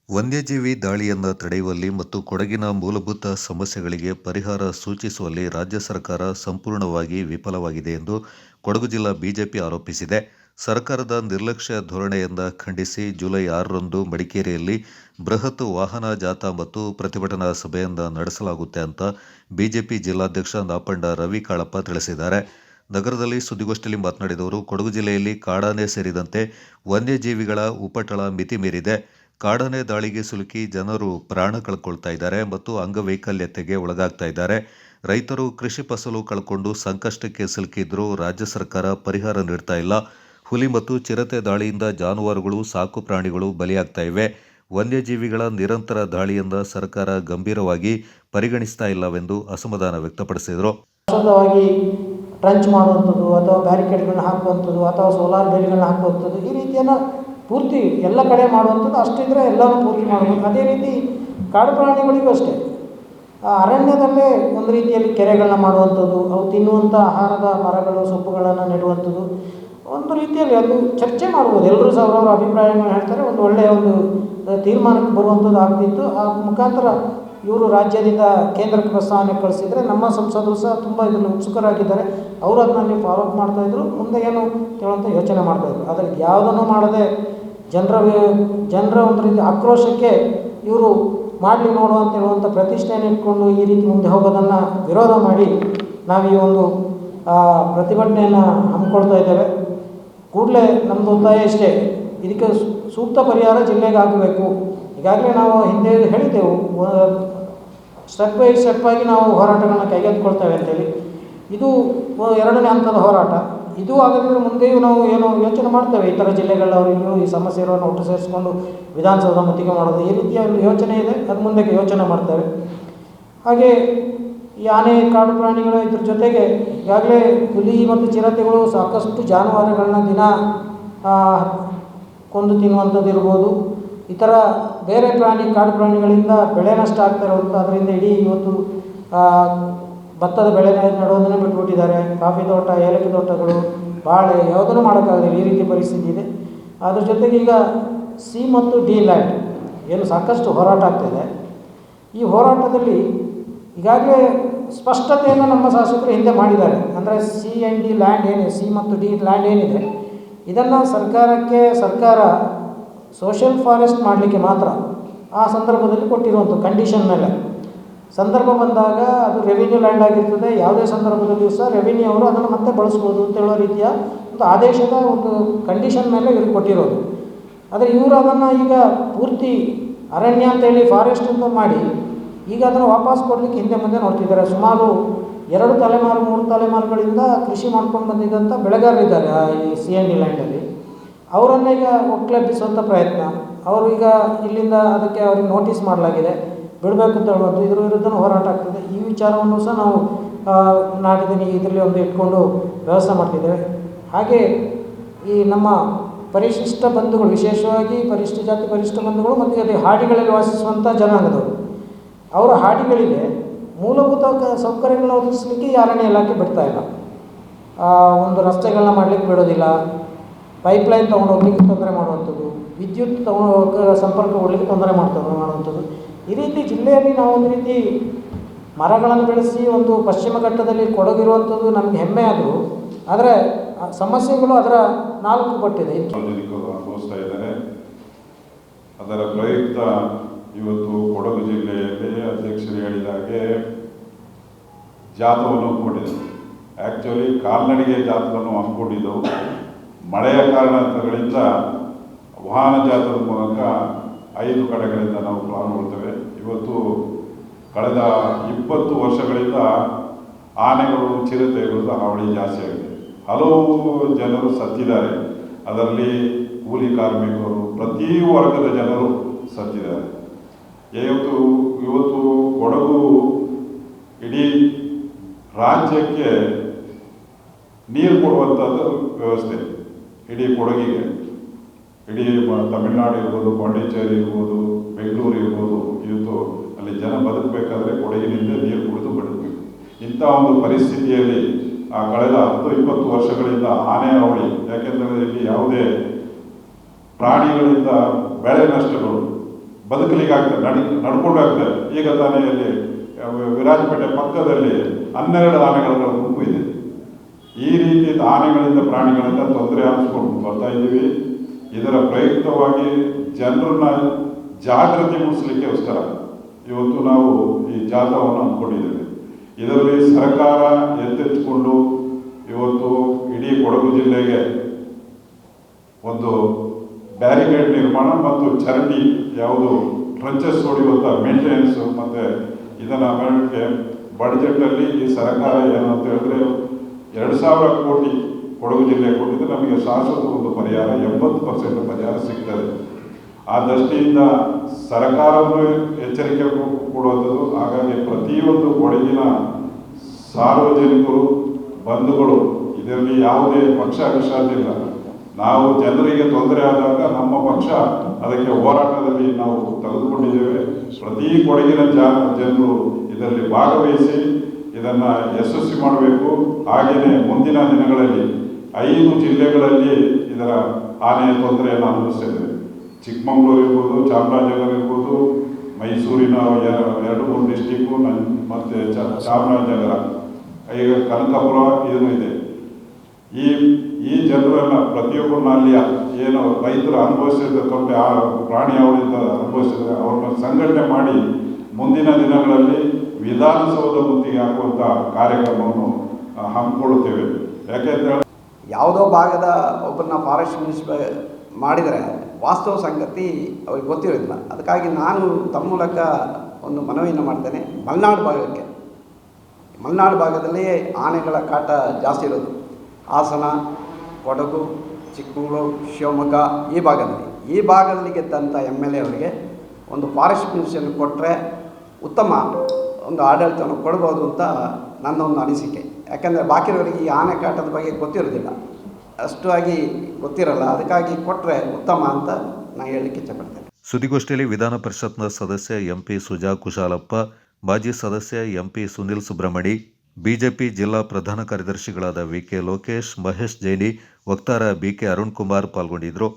ವನ್ಯಜೀವಿ ದಾಳಿಯನ್ನು ತಡೆಯುವಲ್ಲಿ ಮತ್ತು ಕೊಡಗಿನ ಮೂಲಭೂತ ಸಮಸ್ಯೆಗಳಿಗೆ ಪರಿಹಾರ ಸೂಚಿಸುವಲ್ಲಿ ರಾಜ್ಯ ಸರ್ಕಾರ ಸಂಪೂರ್ಣವಾಗಿ ವಿಫಲವಾಗಿದೆ ಎಂದು ಕೊಡಗು ಜಿಲ್ಲಾ ಬಿಜೆಪಿ ಆರೋಪಿಸಿದೆ. ಸರ್ಕಾರದ ನಿರ್ಲಕ್ಷ್ಯ ಧೋರಣೆಯಿಂದ ಖಂಡಿಸಿ ಜುಲೈ 6ರಂದು ಮಡಿಕೇರಿಯಲ್ಲಿ ಬೃಹತ್ ವಾಹನ ಜಾಥಾ ಮತ್ತು ಪ್ರತಿಭಟನಾ ಸಭೆಯನ್ನು ನಡೆಸಲಾಗುತ್ತೆ ಅಂತ ಬಿಜೆಪಿ ಜಿಲ್ಲಾಧ್ಯಕ್ಷ ನಾಪಂಡ ರವಿ ಕಾಳಪ್ಪ ತಿಳಿಸಿದ್ದಾರೆ. ನಗರದಲ್ಲಿ ಸುದ್ದಿಗೋಷ್ಠಿಯಲ್ಲಿ ಮಾತನಾಡಿದ ಕೊಡಗು ಜಿಲ್ಲೆಯಲ್ಲಿ ಕಾಡಾನೆ ಸೇರಿದಂತೆ ವನ್ಯಜೀವಿಗಳ ಉಪಟಳ ಮಿತಿ ಮೀರಿದೆ. ಕಾಡಾನೆ ದಾಳಿಗೆ ಸಿಲುಕಿ ಜನರು ಪ್ರಾಣ ಕಳ್ಕೊಳ್ತಾ ಇದ್ದಾರೆ ಮತ್ತು ಅಂಗವೈಕಲ್ಯತೆಗೆ ಒಳಗಾಗ್ತಾ ಇದ್ದಾರೆ. ರೈತರು ಕೃಷಿ ಫಸಲು ಕಳ್ಕೊಂಡು ಸಂಕಷ್ಟಕ್ಕೆ ಸಿಲುಕಿದ್ರೂ ರಾಜ್ಯ ಸರ್ಕಾರ ಪರಿಹಾರ ನೀಡ್ತಾ ಇಲ್ಲ. ಹುಲಿ ಮತ್ತು ಚಿರತೆ ದಾಳಿಯಿಂದ ಜಾನುವಾರುಗಳು, ಸಾಕು ಪ್ರಾಣಿಗಳು ಬಲಿಯಾಗ್ತಾ ಇವೆ. ವನ್ಯಜೀವಿಗಳ ನಿರಂತರ ದಾಳಿಯಿಂದ ಸರ್ಕಾರ ಗಂಭೀರವಾಗಿ ಪರಿಗಣಿಸ್ತಾ ಇಲ್ಲವೆಂದು ಅಸಮಾಧಾನ ವ್ಯಕ್ತಪಡಿಸಿದರು. ಟ್ರಂಚ್ ಮಾಡುವಂಥದ್ದು ಅಥವಾ ಬ್ಯಾರಿಕೇಡ್ಗಳನ್ನ ಹಾಕುವಂಥದ್ದು ಅಥವಾ ಸೋಲಾರ್ ಬೇಲಿಗಳನ್ನ ಹಾಕುವಂಥದ್ದು, ಈ ರೀತಿಯನ್ನು ಪೂರ್ತಿ ಎಲ್ಲ ಕಡೆ ಮಾಡುವಂಥದ್ದು ಅಷ್ಟಿದ್ರೆ ಎಲ್ಲನೂ ಪೂರ್ತಿ ಮಾಡಬೇಕು. ಅದೇ ರೀತಿ ಕಾಡು ಪ್ರಾಣಿಗಳಿಗೂ ಅಷ್ಟೇ ಅರಣ್ಯದಲ್ಲೇ ಒಂದು ರೀತಿಯಲ್ಲಿ ಕೆರೆಗಳನ್ನ ಮಾಡುವಂಥದ್ದು, ಅವು ತಿನ್ನುವಂಥ ಆಹಾರದ ಮರಗಳು, ಸೊಪ್ಪುಗಳನ್ನು ನೆಡುವಂಥದ್ದು, ಒಂದು ರೀತಿಯಲ್ಲಿ ಅದು ಚರ್ಚೆ ಮಾಡ್ಬೋದು. ಎಲ್ಲರೂ ಅವರವರ ಅಭಿಪ್ರಾಯಗಳನ್ನ ಹೇಳ್ತಾರೆ, ಒಂದು ಒಳ್ಳೆಯ ಒಂದು ತೀರ್ಮಾನಕ್ಕೆ ಬರುವಂಥದ್ದು ಆಗ್ತಿತ್ತು. ಆ ಮುಖಾಂತರ ಇವರು ರಾಜ್ಯದಿಂದ ಕೇಂದ್ರಕ್ಕೆ ಪ್ರಸ್ತಾವನೆ ಕಳಿಸಿದರೆ ನಮ್ಮ ಸಂಸದರು ಸಹ ತುಂಬ ಇದನ್ನು ಉತ್ಸುಕರಾಗಿದ್ದಾರೆ. ಅವರು ಅದನ್ನ ಫಾಲೋ ಅಪ್ ಮಾಡ್ತಾಯಿದ್ರು, ಮುಂದೆ ಏನು ಹೇಳುವಂಥ ಯೋಚನೆ ಮಾಡ್ತಾಯಿದ್ರು. ಆದರೆ ಯಾವುದನ್ನು ಮಾಡದೆ ಜನರ ಒಂದು ರೀತಿ ಆಕ್ರೋಶಕ್ಕೆ ಇವರು ಮಾಡಲಿ ನೋಡು ಅಂತ ಹೇಳುವಂಥ ಪ್ರತಿಷ್ಠೆಯನ್ನು ಇಟ್ಕೊಂಡು ಈ ರೀತಿ ಮುಂದೆ ಹೋಗೋದನ್ನು ವಿರೋಧ ಮಾಡಿ ನಾವು ಈ ಒಂದು ಪ್ರತಿಭಟನೆಯನ್ನು ಹಮ್ಮಿಕೊಳ್ತಾ ಇದ್ದೇವೆ. ಕೂಡಲೇ ನಮ್ಮದು ಒತ್ತಾಯ ಇಷ್ಟೇ, ಇದಕ್ಕೆ ಸೂಕ್ತ ಪರಿಹಾರ ಜಿಲ್ಲೆಗೆ ಆಗಬೇಕು. ಈಗಾಗಲೇ ನಾವು ಹಿಂದೆ ಹೇಳಿದ್ದೆವು, ಸ್ಟೆಪ್ ಬೈ ಸ್ಟೆಪ್ ಆಗಿ ನಾವು ಹೋರಾಟಗಳನ್ನ ಕೈಗೆತ್ತಿಕೊಳ್ತೇವೆ ಅಂತೇಳಿ. ಇದು 2ನೇ ಹಂತದ ಹೋರಾಟ. ಇದು ಆಗದಿದ್ದರೆ ಮುಂದೆಯೂ ನಾವು ಏನು ಯೋಚನೆ ಮಾಡ್ತೇವೆ, ಇತರ ಜಿಲ್ಲೆಗಳವರಿಗೂ ಈ ಸಮಸ್ಯೆ ಇರೋವನ್ನು ಒಟ್ಟು ಸೇರಿಸ್ಕೊಂಡು ವಿಧಾನಸೌಧ ಮುತ್ತಿಗೆ ಮಾಡೋದು, ಈ ರೀತಿಯ ಒಂದು ಯೋಚನೆ ಇದೆ. ಅದು ಮುಂದಕ್ಕೆ ಯೋಚನೆ ಮಾಡ್ತೇವೆ. ಹಾಗೆ ಈ ಆನೆ, ಕಾಡು ಪ್ರಾಣಿಗಳು, ಇದ್ರ ಜೊತೆಗೆ ಈಗಾಗಲೇ ಹುಲಿ ಮತ್ತು ಚಿರತೆಗಳು ಸಾಕಷ್ಟು ಜಾನುವಾರುಗಳನ್ನ ದಿನ ಕೊಂದು ತಿನ್ನುವಂಥದ್ದು ಇರ್ಬೋದು. ಇತರ ಬೇರೆ ಕಾಡು ಪ್ರಾಣಿಗಳಿಂದ ಬೆಳೆ ನಷ್ಟ ಆಗ್ತಾ ಇರೋದು. ಅದರಿಂದ ಇಡೀ ಇವತ್ತು ಭತ್ತದ ಬೆಳೆ ನೆಡೋದನ್ನೇ ಬಿಟ್ಬಿಟ್ಟಿದ್ದಾರೆ. ಕಾಫಿ ತೋಟ, ಏಲಕ್ಕಿ ತೋಟಗಳು, ಬಾಳೆ ಯಾವುದನ್ನು ಮಾಡೋಕ್ಕಾಗಲ್ಲ, ಈ ರೀತಿ ಪರಿಸ್ಥಿತಿ ಇದೆ. ಅದ್ರ ಜೊತೆಗೆ ಈಗ ಸಿ ಮತ್ತು ಡಿ ಲ್ಯಾಂಡ್ ಏನು ಸಾಕಷ್ಟು ಹೋರಾಟ ಆಗ್ತಾಯಿದೆ. ಈ ಹೋರಾಟದಲ್ಲಿ ಈಗಾಗಲೇ ಸ್ಪಷ್ಟತೆಯನ್ನು ನಮ್ಮ ಶಾಸಕರು ಹಿಂದೆ ಮಾಡಿದ್ದಾರೆ. ಅಂದರೆ ಸಿ ಆ್ಯಂಡ್ ಡಿ ಲ್ಯಾಂಡ್ ಏನಿದೆ, ಸಿ ಮತ್ತು ಡಿ ಲ್ಯಾಂಡ್ ಏನಿದೆ, ಇದನ್ನು ಸರ್ಕಾರ ಸೋಷಿಯಲ್ ಫಾರೆಸ್ಟ್ ಮಾಡಲಿಕ್ಕೆ ಮಾತ್ರ ಆ ಸಂದರ್ಭದಲ್ಲಿ ಕೊಟ್ಟಿರುವಂಥ ಕಂಡೀಷನ್ ಮೇಲೆ, ಸಂದರ್ಭ ಬಂದಾಗ ಅದು ರೆವಿನ್ಯೂ ಲ್ಯಾಂಡ್ ಆಗಿರ್ತದೆ. ಯಾವುದೇ ಸಂದರ್ಭದಲ್ಲಿಯೂ ಸಹ ರೆವಿನ್ಯೂ ಅವರು ಅದನ್ನು ಮತ್ತೆ ಬಳಸ್ಬೋದು ಅಂತ ಹೇಳೋ ರೀತಿಯ ಒಂದು ಆದೇಶದ ಒಂದು ಕಂಡೀಷನ್ ಮೇಲೆ ಇವ್ರಿಗೆ ಕೊಟ್ಟಿರೋದು. ಆದರೆ ಇವರು ಅದನ್ನು ಈಗ ಪೂರ್ತಿ ಅರಣ್ಯ ಅಂತೇಳಿ ಫಾರೆಸ್ಟ್ ಅಂತ ಮಾಡಿ ಈಗ ಅದನ್ನು ವಾಪಸ್ ಕೊಡಲಿಕ್ಕೆ ಹಿಂದೆ ಮುಂದೆ ನೋಡ್ತಿದ್ದಾರೆ. ಸುಮಾರು 2 ತಲೆಮಾರು 3 ತಲೆಮಾರುಗಳಿಂದ ಕೃಷಿ ಮಾಡ್ಕೊಂಡು ಬಂದಿದ್ದಂಥ ಬೆಳೆಗಾರರಿದ್ದಾರೆ ಈ ಸಿ ಆ್ಯಂಡ್ ಡಿ ಲ್ಯಾಂಡಲ್ಲಿ. ಅವರನ್ನು ಈಗ ಒಕ್ಕಲೆಬ್ಬಿಸುವಂಥ ಪ್ರಯತ್ನ. ಅವರು ಈಗ ಇಲ್ಲಿಂದ ಅದಕ್ಕೆ ಅವ್ರಿಗೆ ನೋಟಿಸ್ ಮಾಡಲಾಗಿದೆ, ಬಿಡಬೇಕು ಅಂತ ಹೇಳುವಂಥ, ಇದ್ರ ವಿರುದ್ಧ ಹೋರಾಟ ಆಗ್ತದೆ. ಈ ವಿಚಾರವನ್ನು ಸಹ ನಾವು ನಾಡಿನ ಇದರಲ್ಲಿ ಒಂದು ಇಟ್ಕೊಂಡು ವ್ಯವಸ್ಥೆ ಮಾಡ್ತಿದ್ದೇವೆ. ಹಾಗೆ ಈ ನಮ್ಮ ಪರಿಶಿಷ್ಟ ಬಂಧುಗಳು, ವಿಶೇಷವಾಗಿ ಪರಿಶಿಷ್ಟ ಜಾತಿ ಪರಿಶಿಷ್ಟ ಬಂಧುಗಳು ಮತ್ತು ಅದೇ ಹಾಡಿಗಳಲ್ಲಿ ವಾಸಿಸುವಂಥ ಜನಾಂಗದವರು, ಅವರ ಹಾಡಿಗಳಿಗೆ ಮೂಲಭೂತ ಸೌಕರ್ಯಗಳನ್ನ ಒದಗಿಸಲಿಕ್ಕೆ ಈ ಅರಣ್ಯ ಇಲಾಖೆ ಬಿಡ್ತಾ ಇಲ್ಲ. ಒಂದು ರಸ್ತೆಗಳನ್ನ ಮಾಡಲಿಕ್ಕೆ ಬಿಡೋದಿಲ್ಲ, ಪೈಪ್ಲೈನ್ ತೊಗೊಂಡು ಹೋಗ್ಲಿಕ್ಕೆ ತೊಂದರೆ ಮಾಡುವಂಥದ್ದು, ವಿದ್ಯುತ್ ಸಂಪರ್ಕ ಕೊಡಲಿಕ್ಕೆ ತೊಂದರೆ ಮಾಡುವಂಥದ್ದು. ಈ ರೀತಿ ಜಿಲ್ಲೆಯಲ್ಲಿ ನಾವು ಒಂದು ರೀತಿ ಮರಗಳನ್ನು ಬೆಳೆಸಿ ಒಂದು ಪಶ್ಚಿಮ ಘಟ್ಟದಲ್ಲಿ ಕೊಡಗಿರುವಂಥದ್ದು ನಮಗೆ ಹೆಮ್ಮೆ ಆದರೂ, ಆದರೆ ಸಮಸ್ಯೆಗಳು ಅದರ 4 ಪಟ್ಟಿದೆ. ಅನುಭವಿಸ್ತಾ ಇದ್ದಾರೆ. ಅದರ ಪ್ರಯುಕ್ತ ಇವತ್ತು ಕೊಡಗು ಜಿಲ್ಲೆಯಲ್ಲಿ ಅಧ್ಯಕ್ಷರು ಹೇಳಿದ ಹಾಗೆ ಜಾಥವನ್ನು ಹಮ್ಮಿಕೊಂಡಿದ್ದೆವು. ಆ್ಯಕ್ಚುಲಿ ಕಾಲ್ನಡಿಗೆ ಜಾಥವನ್ನು ಹಮ್ಮಿಕೊಂಡಿದ್ದೆವು. ಮಳೆಯ ಕಾರಣಗಳಿಂದ ವಾಹನ ಜಾಥದ ಮೂಲಕ 5 ಕಡೆಗಳಿಂದ ನಾವು ಪ್ರಾರಂಭಗೊಳ್ತೇವೆ. ಇವತ್ತು ಕಳೆದ 20 ವರ್ಷಗಳಿಂದ ಆನೆಗಳು, ಚಿರತೆಗಳು ಹಾವಳಿ ಜಾಸ್ತಿ ಆಗಿದೆ. ಹಲವು ಜನರು ಸತ್ತಿದ್ದಾರೆ. ಅದರಲ್ಲಿ ಕೂಲಿ ಕಾರ್ಮಿಕರು, ಪ್ರತಿ ವರ್ಗದ ಜನರು ಸತ್ತಿದ್ದಾರೆ. ಇವತ್ತು ಕೊಡಗು ಇಡೀ ರಾಜ್ಯಕ್ಕೆ ನೀರು ಕೊಡುವಂಥದ್ದು ವ್ಯವಸ್ಥೆ, ಇಡೀ ಕೊಡಗಿಗೆ, ಇಡೀ ತಮಿಳುನಾಡು ಇರ್ಬೋದು, ಪಾಂಡಿಚೇರಿ ಇರ್ಬೋದು, ಬೆಂಗಳೂರು ಇರ್ಬೋದು, ಇವತ್ತು ಅಲ್ಲಿ ಜನ ಬದುಕಬೇಕಾದ್ರೆ ಕೊಡಗಿನಿಂದ ನೀರು ಕುಡಿದು ಬದುಕಬೇಕು. ಇಂಥ ಒಂದು ಪರಿಸ್ಥಿತಿಯಲ್ಲಿ ಕಳೆದ 10-20 ವರ್ಷಗಳಿಂದ ಆನೆ ಹಾವಳಿ, ಯಾಕೆಂದರೆ ಇಲ್ಲಿ ಯಾವುದೇ ಪ್ರಾಣಿಗಳಿಂದ ಬೆಳೆ ನಷ್ಟಗಳು, ಬದುಕಲಿಕ್ಕಾಗ್ತದೆ, ನಡ್ಕೊಂಡಾಗ್ತದೆ. ಈಗ ತಾನೇ ಅಲ್ಲಿ ವಿರಾಜಪೇಟೆ ಪಕ್ಕದಲ್ಲಿ 12 ಆನೆಗಳ ಗುಂಪು ಇದೆ. ಈ ರೀತಿ ಆನೆಗಳಿಂದ ಪ್ರಾಣಿಗಳಿಂದ ತೊಂದರೆ ಅನಿಸ್ಕೊಂಡು ಬರ್ತಾ ಇದ್ದೀವಿ. ಇದರ ಪ್ರಯುಕ್ತವಾಗಿ ಜನರನ್ನ ಜಾಗೃತಿ ಮೂಡಿಸಲಿಕ್ಕೋಸ್ಕರ ಇವತ್ತು ನಾವು ಈ ಜಾಥಾವನ್ನು ಹಮ್ಮಿಕೊಂಡಿದ್ದೇವೆ. ಇದರಲ್ಲಿ ಸರ್ಕಾರ ಎತ್ತೆತ್ತಿಕೊಂಡು ಇವತ್ತು ಇಡೀ ಕೊಡಗು ಜಿಲ್ಲೆಗೆ ಒಂದು ಬ್ಯಾರಿಕೇಡ್ ನಿರ್ಮಾಣ ಮತ್ತು ಚರಂಡಿ ಯಾವುದು ಟ್ರಂಚಸ್ ಹೊಡೆಯುವಂಥ ಮೇಂಟೆನೆನ್ಸು ಮತ್ತು ಇದನ್ನು ಮಾಡೋಕ್ಕೆ ಬಡ್ಜೆಟಲ್ಲಿ ಈ ಸರ್ಕಾರ ಏನು ಅಂತ ಹೇಳಿದ್ರೆ 2,000 ಕೋಟಿ ಕೊಡಗು ಜಿಲ್ಲೆ ಕೊಟ್ಟಿದ್ದು ನಮಗೆ ಶಾಶ್ವತ ಒಂದು ಪರಿಹಾರ 80% ಪರಿಹಾರ ಸಿಗ್ತದೆ. ಆ ದೃಷ್ಟಿಯಿಂದ ಸರ್ಕಾರವೂ ಎಚ್ಚರಿಕೆ ಕೊಡುವಂಥದ್ದು. ಹಾಗಾಗಿ ಪ್ರತಿಯೊಂದು ಕೊಡಗಿನ ಸಾರ್ವಜನಿಕರು ಬಂಧುಗಳು ಇದರಲ್ಲಿ ಯಾವುದೇ ಪಕ್ಷ ವಿಷಾದಿಲ್ಲ. ನಾವು ಜನರಿಗೆ ತೊಂದರೆ ಆದಾಗ ನಮ್ಮ ಪಕ್ಷ ಅದಕ್ಕೆ ಹೋರಾಟದಲ್ಲಿ ನಾವು ತೆಗೆದುಕೊಂಡಿದ್ದೇವೆ. ಪ್ರತಿ ಕೊಡಗಿನ ಜನರು ಇದರಲ್ಲಿ ಭಾಗವಹಿಸಿ ಇದನ್ನು ಯಶಸ್ವಿ ಮಾಡಬೇಕು. ಹಾಗೆಯೇ ಮುಂದಿನ ದಿನಗಳಲ್ಲಿ 5 ಜಿಲ್ಲೆಗಳಲ್ಲಿ ಇದರ ಆನೆಯ ತೊಂದರೆಯನ್ನು ಅನುಭವಿಸಿದ್ದೇವೆ. ಚಿಕ್ಕಮಗಳೂರು ಇರ್ಬೋದು, ಚಾಮರಾಜನಗರ ಇರ್ಬೋದು, ಮೈಸೂರಿನ 2-3 ಡಿಸ್ಟಿಕ್ಕು ಮತ್ತು ಚಾಮರಾಜನಗರ, ಈಗ ಕನಕಪುರ ಇದೂ ಇದೆ. ಈ ಜನರನ್ನ ಪ್ರತಿಯೊಬ್ಬರನ್ನ ಅಲ್ಲಿ ಏನು ರೈತರು ಅನುಭವಿಸಿದ ತೊಂದರೆ ಆ ಪ್ರಾಣಿ ಅವರಿಂದ ಅನುಭವಿಸಿದ್ರೆ ಅವ್ರನ್ನ ಸಂಘಟನೆ ಮಾಡಿ ಮುಂದಿನ ದಿನಗಳಲ್ಲಿ ವಿಧಾನಸೌಧ ಮುತ್ತಿಗೆ ಹಾಕುವಂಥ ಕಾರ್ಯಕ್ರಮವನ್ನು ಹಮ್ಮಿಕೊಳ್ಳುತ್ತೇವೆ. ಯಾಕೆಂದರೆ ಯಾವುದೋ ಭಾಗದ ಒಬ್ಬರನ್ನ ಫಾರೆಸ್ಟ್ ಮಿನಿಸ್ಟರ್ ಮಾಡಿದರೆ ವಾಸ್ತವ ಸಂಗತಿ ಅವ್ರಿಗೆ ಗೊತ್ತಿರೋದಿಲ್ಲ. ಅದಕ್ಕಾಗಿ ನಾನು ತಮ್ಮ ಮೂಲಕ ಒಂದು ಮನವಿಯನ್ನು ಮಾಡ್ತೇನೆ. ಮಲೆನಾಡು ಭಾಗದಲ್ಲಿ ಆನೆಗಳ ಕಾಟ ಜಾಸ್ತಿ ಇರೋದು. ಹಾಸನ, ಕೊಡಗು, ಚಿಕ್ಕಮಗಳೂರು, ಶಿವಮೊಗ್ಗ ಈ ಭಾಗದಲ್ಲಿ ಗೆದ್ದಂಥ MLA ಅವರಿಗೆ ಒಂದು ಫಾರೆಸ್ಟ್ ಮಿನಿಸ್ಟರ್ ಕೊಟ್ಟರೆ ಉತ್ತಮ ಒಂದು ಆಡಳಿತವನ್ನು ಕೊಡ್ಬೋದು ಅಂತ ನನ್ನ ಒಂದು ಅನಿಸಿಕೆ. ಯಾಕಂದರೆ ಬಾಕಿಯವರಿಗೆ ಈ ಆನೆ ಕಾಟದ ಬಗ್ಗೆ ಗೊತ್ತಿರೋದಿಲ್ಲ, ಅಷ್ಟಾಗಿ ಗೊತ್ತಿರಲ್ಲ. ಅದಕ್ಕಾಗಿ ಕೊಟ್ಟರೆ ಉತ್ತಮ ಅಂತ ನಾನು ಹೇಳಲಿಕ್ಕೆ ಇಷ್ಟಪಡ್ತೇನೆ. ಸುದ್ದಿಗೋಷ್ಠಿಯಲ್ಲಿ ವಿಧಾನ ಪರಿಷತ್ನ ಸದಸ್ಯ MP ಸುಜಾ ಕುಶಾಲಪ್ಪ, ಮಾಜಿ ಸದಸ್ಯ MP ಸುನಿಲ್ ಸುಬ್ರಹ್ಮಣಿ, ಬಿಜೆಪಿ ಜಿಲ್ಲಾ ಪ್ರಧಾನ ಕಾರ್ಯದರ್ಶಿಗಳಾದ VK ಲೋಕೇಶ್, ಮಹೇಶ್ ಜೈನಿ, ವಕ್ತಾರ BK ಅರುಣ್ ಕುಮಾರ್ ಪಾಲ್ಗೊಂಡಿದ್ದರು.